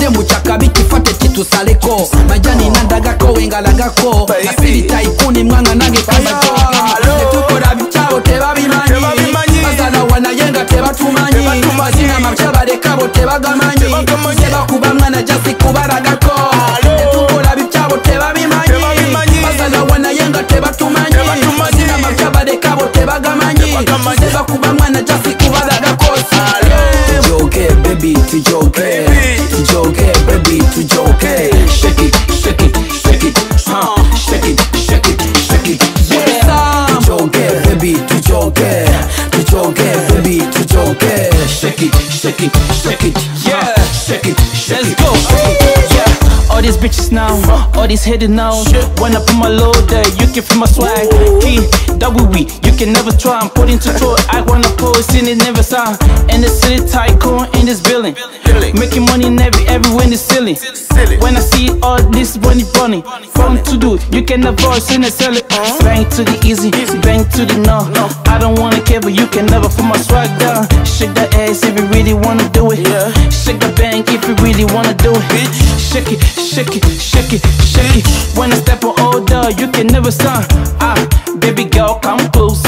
Tuje muchaka bikifate kitusaleko majani nandagako wengalagako asili taikuni mwanga nage kamajoka Netukora bichabo tebabimanyi Mazana wanayenga tebatumanyi Mazina mabchaba dekabo tebagamanyi Seba kuba mwana jasi kubaragako Netukora bichabo tebabimanyi Mazana wanayenga tebatumanyi Mazina mabchaba dekabo tebagamanyi Seba kuba mwana jasi kubaragako Tujoke baby tujoke Tujoke baby tujoke Shake it, shake it, shake it Shake it, shake it, shake it Yeah Tujoke baby tujoke Tujoke baby tujoke Shake it, shake it, shake it Yeah Shake it, shake it, let's go Yeah all these bitches now, all these haters now When I put my load there, you can feel my swag Key, double weed, you can never try I'm putting to throw, I wanna post in it never sound And the city tycoon in this building Making money in everywhere in the ceiling When I see all this money bunny Fun to do, you can avoid seeing it sell it Bang to the easy, bang to the no I don't wanna care but you can never put my swag down Shake that ass if you really wanna do it Shake the bank if you really wanna do it Shake it, shake it, shake it, shake it When I step on order, you can never stop Baby girl, come close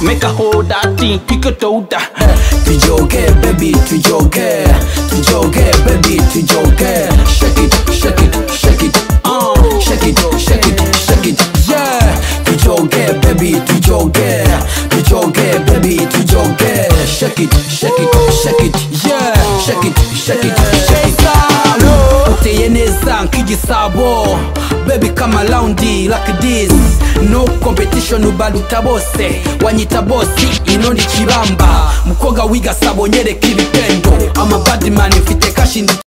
Make a hold that thing, pick a toe that Tujoke baby tujoke Tujoke baby tujoke Shake it, shake it, shake it Shake it, shake it, shake it Yeah Tujoke baby tujoke Tujoke baby tujoke Shake it, shake it, shake it Yeah Shake it, shake it, shake it Uteye neza nk'igisabo Baby come around like this No competition ubaluta bose Wanyita bosi ino ni kibamba Mukoga wiga sabo nyereka ibipendo I'm a bad man mfite kashi